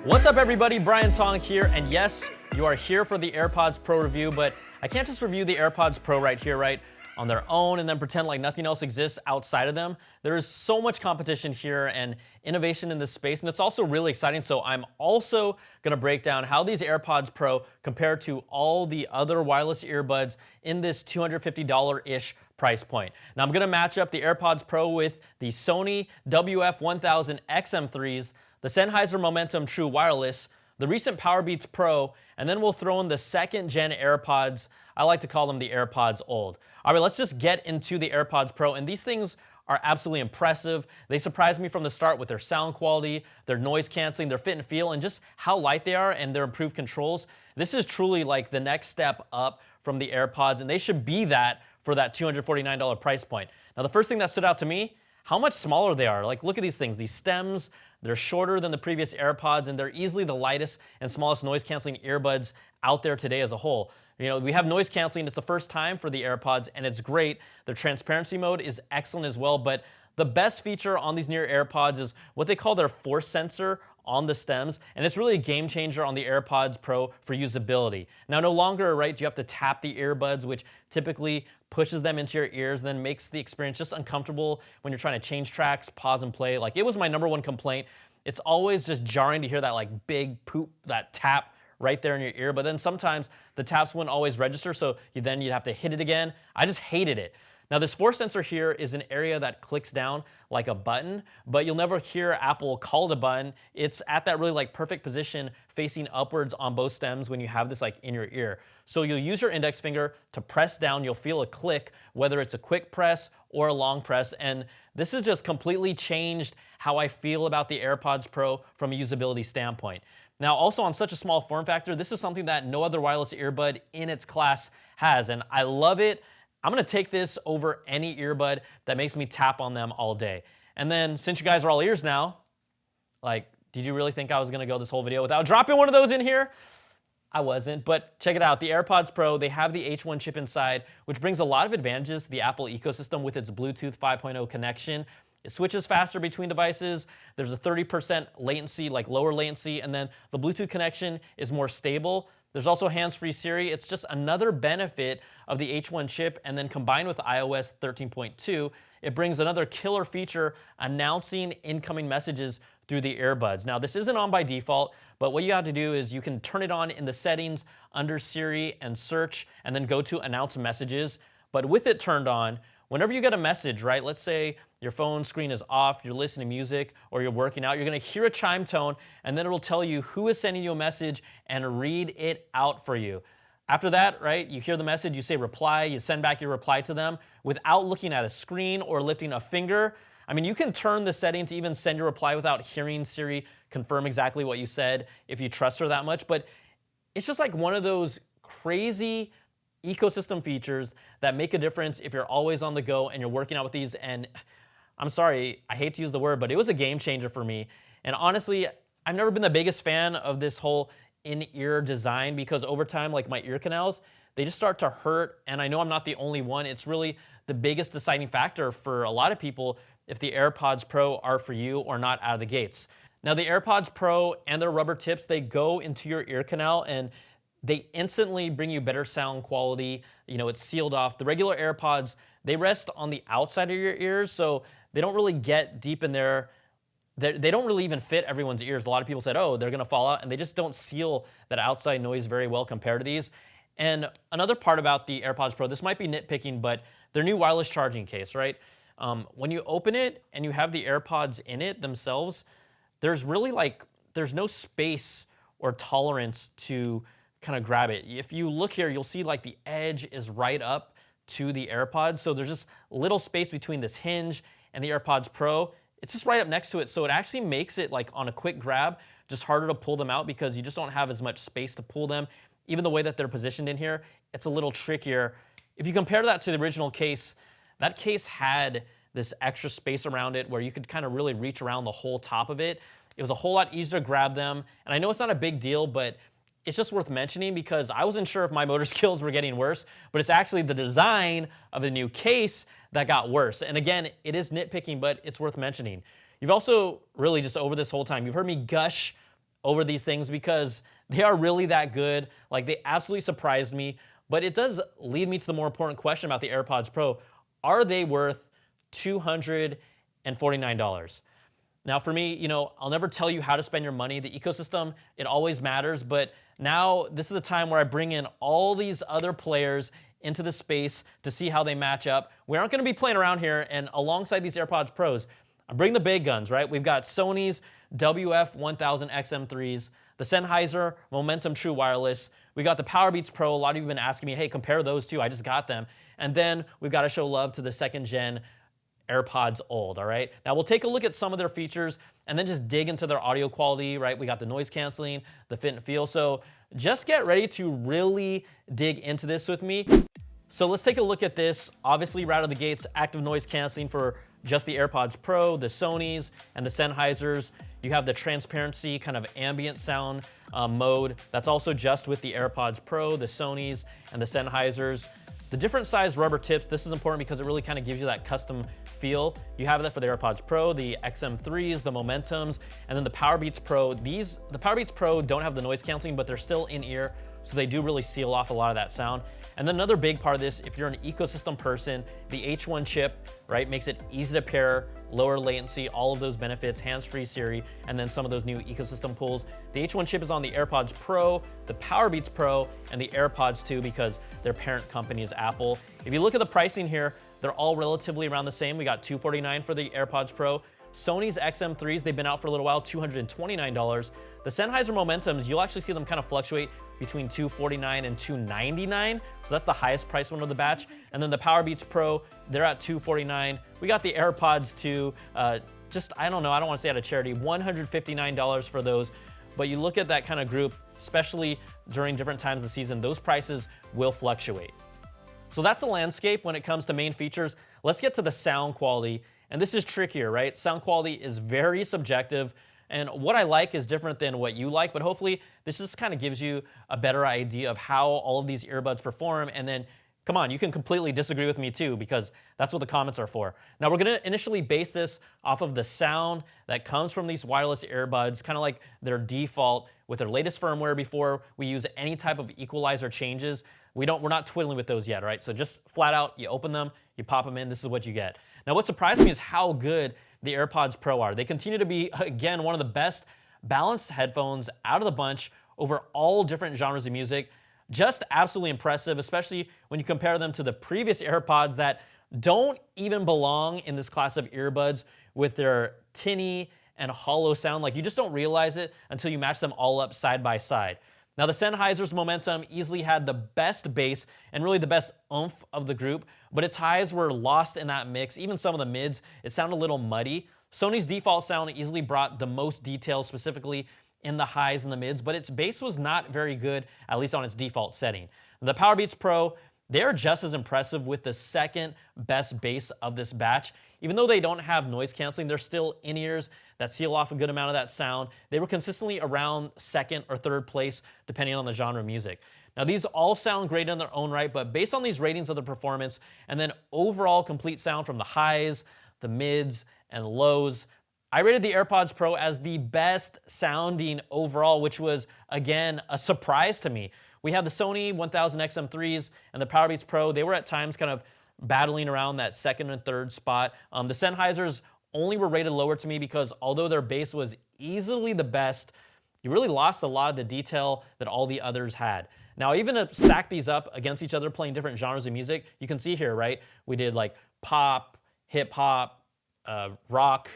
What's up everybody, Brian Tong here, and yes, you are here for the AirPods Pro review, but I can't just review the AirPods Pro right here, right, on their own and then pretend like nothing else exists outside of them. There is so much competition here and innovation in this space, and it's also really exciting, so I'm also gonna break down how these AirPods Pro compare to all the other wireless earbuds in this $250-ish price point. Now I'm gonna match up the AirPods Pro with the Sony WF-1000 XM3s, the Sennheiser Momentum True Wireless, the recent Powerbeats Pro, and then we'll throw in the second gen AirPods. I like to call them the AirPods Old. All right, let's just get into the AirPods Pro, and these things are absolutely impressive. They surprised me from the start with their sound quality, their noise canceling, their fit and feel, and just how light they are and their improved controls. This is truly like the next step up from the AirPods, and they should be that for that $249 price point. Now, the first thing that stood out to me, how much smaller they are. Like, look at these things, these stems. They're shorter than the previous AirPods, and they're easily the lightest and smallest noise-canceling earbuds out there today as a whole. You know, we have noise canceling. It's the first time for the AirPods, and it's great. Their transparency mode is excellent as well, but the best feature on these newer AirPods is what they call their force sensor on the stems, and it's really a game changer on the AirPods Pro for usability. Now, no longer, right, do you have to tap the earbuds, which typically pushes them into your ears, then makes the experience just uncomfortable when you're trying to change tracks, pause and play. Like, it was my #1 complaint. It's always just jarring to hear that like big poop, that tap right there in your ear, but then sometimes the taps wouldn't always register, so you'd have to hit it again. I just hated it. Now, this force sensor here is an area that clicks down like a button, but you'll never hear Apple call it a button. It's at that really like perfect position facing upwards on both stems when you have this like in your ear. So you'll use your index finger to press down. You'll feel a click, whether it's a quick press or a long press, and this has just completely changed how I feel about the AirPods Pro from a usability standpoint. Now, also on such a small form factor, this is something that no other wireless earbud in its class has, and I love it. I'm gonna take this over any earbud that makes me tap on them all day. And then, since you guys are all ears now, like, did you really think I was gonna go this whole video without dropping one of those in here? I wasn't, but check it out. The AirPods Pro, they have the H1 chip inside, which brings a lot of advantages to the Apple ecosystem with its Bluetooth 5.0 connection. It switches faster between devices. There's a 30% latency, like lower latency, and then the Bluetooth connection is more stable. There's also hands-free Siri. It's just another benefit of the H1 chip, and then combined with iOS 13.2, it brings another killer feature announcing incoming messages through the earbuds. Now, this isn't on by default, but what you have to do is you can turn it on in the settings under Siri and search, and then go to announce messages. But with it turned on, whenever you get a message, right, let's say your phone screen is off, you're listening to music, or you're working out, you're gonna hear a chime tone, and then it'll tell you who is sending you a message and read it out for you. After that, right, you hear the message, you say reply, you send back your reply to them without looking at a screen or lifting a finger. I mean, you can turn the setting to even send your reply without hearing Siri confirm exactly what you said if you trust her that much, but it's just like one of those crazy ecosystem features that make a difference if you're always on the go and you're working out with these. And I'm sorry, I hate to use the word, but it was a game changer for me. And honestly, I've never been the biggest fan of this whole in-ear design because over time, like my ear canals, they just start to hurt. And I know I'm not the only one. It's really the biggest deciding factor for a lot of people if the AirPods Pro are for you or not out of the gates. Now, the AirPods Pro and their rubber tips, they go into your ear canal and they instantly bring you better sound quality. You know, it's sealed off. The regular AirPods, they rest on the outside of your ears, so they don't really get deep in there. They don't really even fit everyone's ears. A lot of people said, oh, they're gonna fall out, and they just don't seal that outside noise very well compared to these. And another part about the AirPods Pro, this might be nitpicking, but their new wireless charging case, right? When you open it and you have the AirPods in it themselves, there's really like, there's no space or tolerance to kind of grab it. If you look here, you'll see like the edge is right up to the AirPods. So there's just little space between this hinge and the AirPods Pro. It's just right up next to it. So it actually makes it like on a quick grab, just harder to pull them out because you just don't have as much space to pull them. Even the way that they're positioned in here, it's a little trickier. If you compare that to the original case, that case had this extra space around it where you could kind of really reach around the whole top of it. It was a whole lot easier to grab them. And I know it's not a big deal, but it's just worth mentioning because I wasn't sure if my motor skills were getting worse, but it's actually the design of the new case that got worse. And again, it is nitpicking, but it's worth mentioning. You've also really just over this whole time, you've heard me gush over these things because they are really that good. Like, they absolutely surprised me. But it does lead me to the more important question about the AirPods Pro. Are they worth $249? Now, for me, I'll never tell you how to spend your money. The ecosystem, it always matters. But now this is the time where I bring in all these other players into the space to see how they match up. We aren't going to be playing around here. And alongside these AirPods Pros, I'm bringing the big guns, right? We've got Sony's WF-1000 XM3s, the Sennheiser Momentum True Wireless. We got the Powerbeats Pro. A lot of you have been asking me, hey, compare those two. I just got them. And then we've got to show love to the second gen AirPods Old, all right? Now we'll take a look at some of their features and then just dig into their audio quality, right? We got the noise canceling, the fit and feel. So just get ready to really dig into this with me. So let's take a look at this. Obviously, right out of the gates, active noise canceling for just the AirPods Pro, the Sonys, and the Sennheisers. You have the transparency kind of ambient sound mode. That's also just with the AirPods Pro, the Sonys, and the Sennheisers. The different size rubber tips, this is important because it really kind of gives you that custom feel. You have that for the AirPods Pro, the XM3s, the Momentums, and then the Powerbeats Pro. The Powerbeats Pro don't have the noise canceling, but they're still in-ear, so they do really seal off a lot of that sound. And then another big part of this, if you're an ecosystem person, the H1 chip, right, makes it easy to pair, lower latency, all of those benefits, hands-free Siri, and then some of those new ecosystem pools. The H1 chip is on the AirPods Pro, the Powerbeats Pro, and the AirPods 2 because their parent company is Apple. If you look at the pricing here, they're all relatively around the same. We got $249 for the AirPods Pro. Sony's XM3s, they've been out for a little while, $229. The Sennheiser Momentums, you'll actually see them kind of fluctuate between $249 and $299. So that's the highest price one of the batch. And then the Powerbeats Pro, they're at $249. We got the AirPods 2, I don't know, I don't want to say out of charity, $159 for those. But you look at that kind of group, especially during different times of the season, those prices will fluctuate. So that's the landscape when it comes to main features. Let's get to the sound quality. And this is trickier, right? Sound quality is very subjective. And what I like is different than what you like, but hopefully this just kind of gives you a better idea of how all of these earbuds perform. And then, come on, you can completely disagree with me too, because that's what the comments are for. Now, we're gonna initially base this off of the sound that comes from these wireless earbuds, kind of like their default with their latest firmware before we use any type of equalizer changes. We're not twiddling with those yet, right? So just flat out, you open them, you pop them in, this is what you get. Now, what surprised me is how good the AirPods Pro are. They continue to be, again, one of the best balanced headphones out of the bunch over all different genres of music. Just absolutely impressive, especially when you compare them to the previous AirPods that don't even belong in this class of earbuds with their tinny and hollow sound. Like, you just don't realize it until you match them all up side by side. Now, the Sennheiser's Momentum easily had the best bass and really the best oomph of the group, but its highs were lost in that mix. Even some of the mids, it sounded a little muddy. Sony's default sound easily brought the most detail, specifically in the highs and the mids, but its bass was not very good, at least on its default setting. The Powerbeats Pro, they're just as impressive with the second best bass of this batch. Even though they don't have noise canceling, they're still in-ears that seal off a good amount of that sound. They were consistently around second or third place, depending on the genre of music. Now, these all sound great in their own right, but based on these ratings of the performance and then overall complete sound from the highs, the mids, and lows, I rated the AirPods Pro as the best sounding overall, which was, again, a surprise to me. We have the Sony 1000 XM3s and the Powerbeats Pro. They were at times kind of battling around that second and third spot. The Sennheisers only were rated lower to me because although their bass was easily the best, you really lost a lot of the detail that all the others had. Now, even to stack these up against each other, playing different genres of music, you can see here, right? We did like pop, hip hop, rock,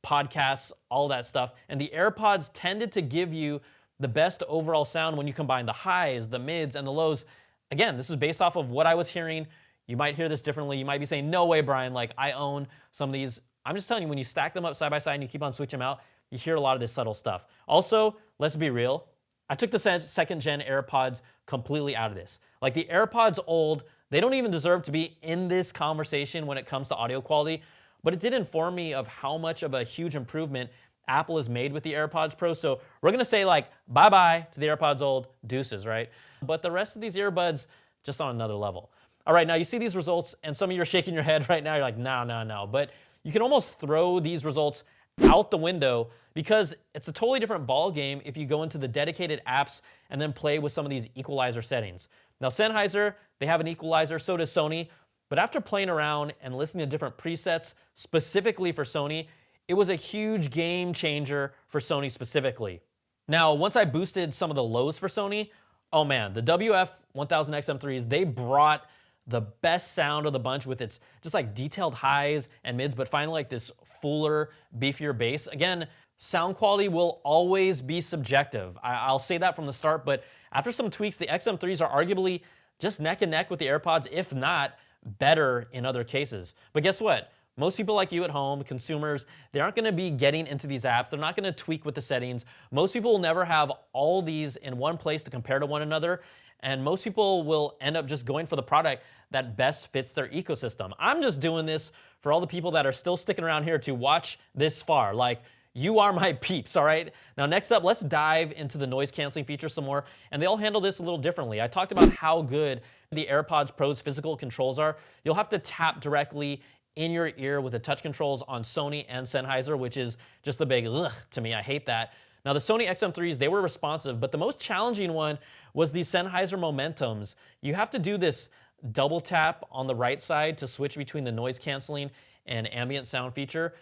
podcasts, all that stuff. And the AirPods tended to give you the best overall sound when you combine the highs, the mids, and the lows. Again, this is based off of what I was hearing. You might hear this differently. You might be saying, no way, Brian, like I own some of these. I'm just telling you, when you stack them up side by side and you keep on switching them out, you hear a lot of this subtle stuff. Also, let's be real. I took the second gen AirPods completely out of this. Like the AirPods Old, they don't even deserve to be in this conversation when it comes to audio quality, but it did inform me of how much of a huge improvement Apple has made with the AirPods Pro. So we're gonna say like, bye-bye to the AirPods Old, deuces, right? But the rest of these earbuds, just on another level. All right, now you see these results and some of you are shaking your head right now. You're like, no. But you can almost throw these results out the window because it's a totally different ball game if you go into the dedicated apps and then play with some of these equalizer settings. Now, Sennheiser, they have an equalizer, so does Sony, but after playing around and listening to different presets specifically for Sony, it was a huge game changer for Sony specifically. Now, once I boosted some of the lows for Sony, oh man, the WF-1000XM3s, they brought the best sound of the bunch with its just like detailed highs and mids, but finally like this fuller, beefier bass. Again, sound quality will always be subjective. I'll say that from the start, but after some tweaks, the XM3s are arguably just neck and neck with the AirPods, if not better in other cases. But guess what? Most people like you at home, consumers, they aren't gonna be getting into these apps. They're not gonna tweak with the settings. Most people will never have all these in one place to compare to one another. And most people will end up just going for the product that best fits their ecosystem. I'm just doing this for all the people that are still sticking around here to watch this far. Like, you are my peeps, all right? Now, next up, let's dive into the noise canceling feature some more. And they all handle this a little differently. I talked about how good the AirPods Pro's physical controls are. You'll have to tap directly in your ear with the touch controls on Sony and Sennheiser, which is just the big ugh to me. I hate that. Now, the Sony XM3s, they were responsive, but the most challenging one was the Sennheiser Momentums. You have to do this double tap on the right side to switch between the noise canceling and ambient sound feature.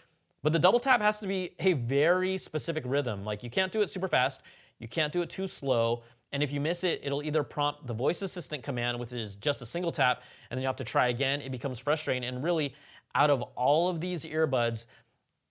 But the double tap has to be a very specific rhythm. Like, you can't do it super fast, you can't do it too slow, and if you miss it, it'll either prompt the voice assistant command, which is just a single tap, and then you have to try again. It becomes frustrating, and really, out of all of these earbuds,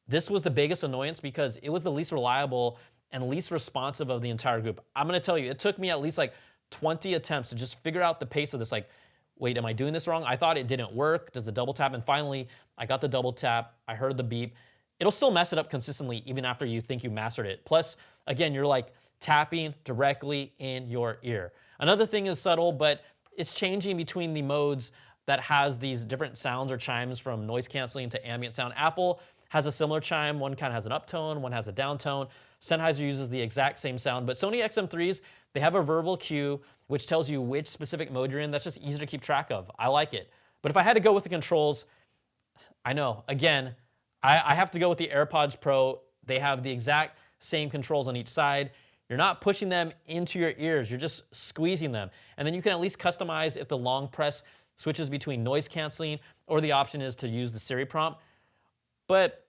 this was the biggest annoyance because it was the least reliable and least responsive of the entire group. I'm gonna tell you, it took me at least like 20 attempts to just figure out the pace of this. Like, wait, am I doing this wrong? I thought it didn't work. Does the double tap? And finally, I got the double tap. I heard the beep. It'll still mess it up consistently even after you think you mastered it. Plus, again, you're like tapping directly in your ear. Another thing is subtle, but it's changing between the modes that has these different sounds or chimes from noise canceling to ambient sound. Apple has a similar chime. One kind of has an uptone, one has a downtone. Sennheiser uses the exact same sound, but Sony XM3s, they have a verbal cue which tells you which specific mode you're in. That's just easy to keep track of. I like it. But if I had to go with the controls, I know, again, I have to go with the AirPods Pro. They have the exact same controls on each side. You're not pushing them into your ears, you're just squeezing them. And then you can at least customize if the long press switches between noise canceling, or the option is to use the Siri prompt. But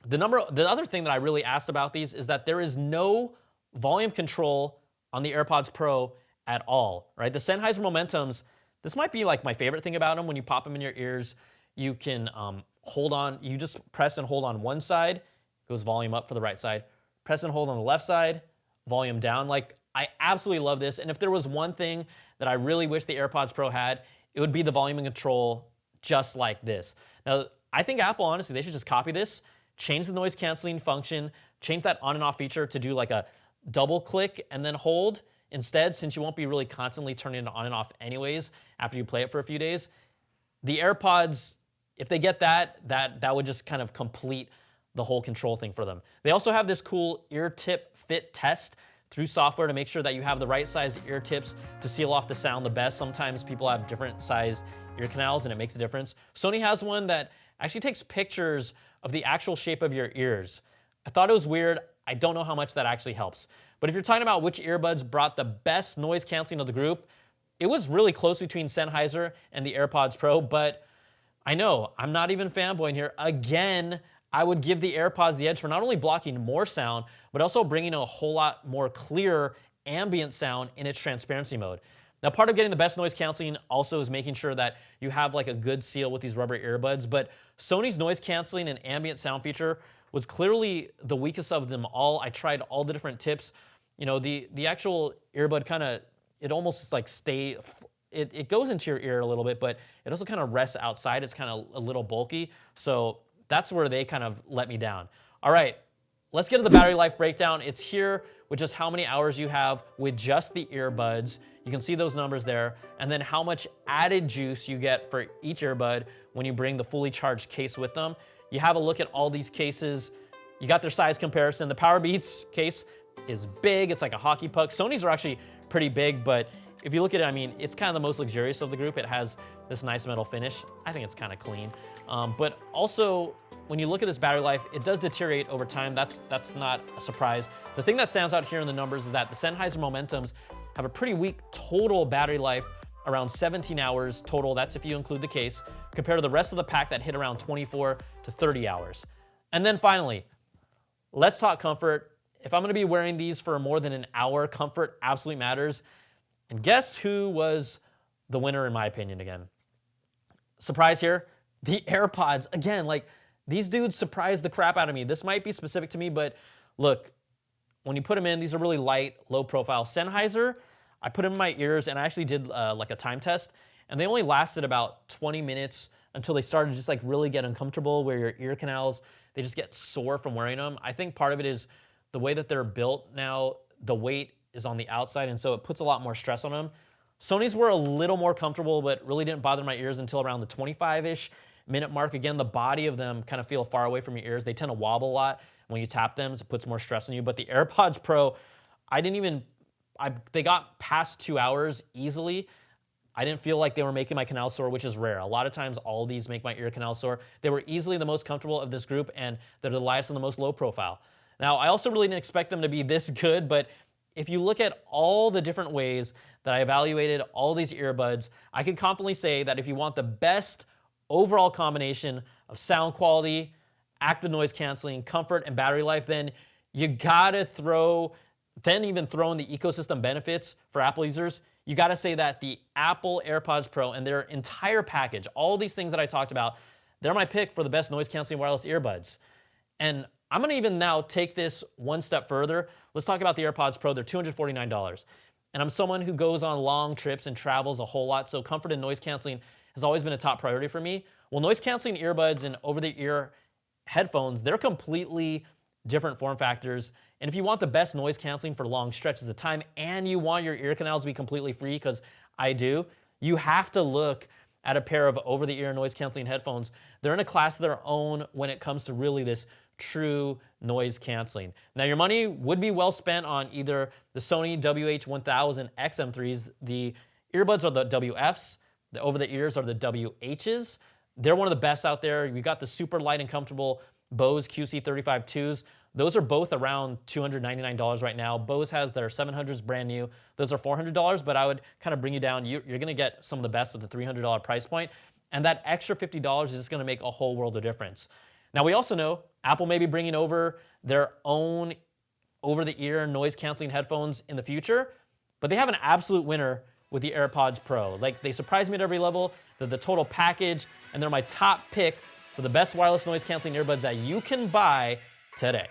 the other thing that I really asked about these is that there is no volume control on the AirPods Pro at all, right? The Sennheiser Momentums, this might be like my favorite thing about them. When you pop them in your ears, you can hold on, you just press and hold on one side, goes volume up for the right side. Press and hold on the left side, volume down. Like, I absolutely love this. And if there was one thing that I really wish the AirPods Pro had, it would be the volume and control just like this. Now, I think Apple, honestly, they should just copy this, change the noise canceling function, change that on and off feature to do like a double click and then hold instead, since you won't be really constantly turning it on and off anyways after you play it for a few days. The AirPods, if they get that would just kind of complete the whole control thing for them. They also have this cool ear tip fit test through software to make sure that you have the right size ear tips to seal off the sound the best. Sometimes people have different size ear canals and it makes a difference. Sony has one that actually takes pictures of the actual shape of your ears. I thought it was weird. I don't know how much that actually helps. But if you're talking about which earbuds brought the best noise canceling of the group, it was really close between Sennheiser and the AirPods Pro, but I know, I'm not even fanboying here. Again, I would give the AirPods the edge for not only blocking more sound, but also bringing a whole lot more clear ambient sound in its transparency mode. Now, part of getting the best noise canceling also is making sure that you have like a good seal with these rubber earbuds, but Sony's noise canceling and ambient sound feature was clearly the weakest of them all. I tried all the different tips. You know, the actual earbud kind of, it almost like it goes into your ear a little bit, but it also kind of rests outside. It's kind of a little bulky. So that's where they kind of let me down. All right, let's get to the battery life breakdown. It's here with just how many hours you have with just the earbuds. You can see those numbers there. And then how much added juice you get for each earbud when you bring the fully charged case with them. You have a look at all these cases. You got their size comparison. The Powerbeats case is big. It's like a hockey puck. Sony's are actually pretty big, but if you look at it, I mean, it's kind of the most luxurious of the group. It has this nice metal finish. I think it's kind of clean. But also, when you look at this battery life, it does deteriorate over time. That's not a surprise. The thing that stands out here in the numbers is that the Sennheiser Momentums have a pretty weak total battery life, around 17 hours total. That's if you include the case, compared to the rest of the pack that hit around 24 to 30 hours. And then finally, let's talk comfort. If I'm gonna be wearing these for more than an hour, comfort absolutely matters. And guess who was the winner in my opinion again? Surprise here, the AirPods. Again, like, these dudes surprised the crap out of me. This might be specific to me, but look, when you put them in, these are really light, low profile. Sennheiser, I put them in my ears and I actually did like a time test, and they only lasted about 20 minutes until they started to just like really get uncomfortable, where your ear canals, they just get sore from wearing them. I think part of it is the way that they're built now, the weight is on the outside, and so it puts a lot more stress on them. Sony's were a little more comfortable, but really didn't bother my ears until around the 25-ish minute mark. Again, the body of them kind of feel far away from your ears. They tend to wobble a lot when you tap them, so it puts more stress on you. But the AirPods Pro, they got past 2 hours easily. I didn't feel like they were making my canal sore, which is rare. A lot of times all of these make my ear canal sore. They were easily the most comfortable of this group, and they're the lightest and the most low profile. Now, I also really didn't expect them to be this good, but if you look at all the different ways that I evaluated all these earbuds, I can confidently say that if you want the best overall combination of sound quality, active noise canceling, comfort, and battery life, then you gotta even throw in the ecosystem benefits for Apple users. You gotta say that the Apple AirPods Pro and their entire package, all these things that I talked about, they're my pick for the best noise canceling wireless earbuds. And I'm gonna even now take this one step further. Let's talk about the AirPods Pro. They're $249. And I'm someone who goes on long trips and travels a whole lot, so comfort and noise canceling has always been a top priority for me. Well, noise canceling earbuds and over-the-ear headphones, they're completely different form factors. And if you want the best noise canceling for long stretches of time and you want your ear canals to be completely free, because I do, you have to look at a pair of over-the-ear noise canceling headphones. They're in a class of their own when it comes to really this true noise canceling. Now, your money would be well spent on either the Sony WH-1000 XM3s. The earbuds are the WFs. The over-the-ears are the WHs. They're one of the best out there. You got the super light and comfortable Bose QC35-2s. Those are both around $299 right now. Bose has their 700s brand new. Those are $400, but I would kind of bring you down. You're gonna get some of the best with the $300 price point, and that extra $50 is just gonna make a whole world of difference. Now, we also know Apple may be bringing over their own over-the-ear noise-canceling headphones in the future, but they have an absolute winner with the AirPods Pro. Like, they surprise me at every level. They're the total package, and they're my top pick for the best wireless noise-canceling earbuds that you can buy today.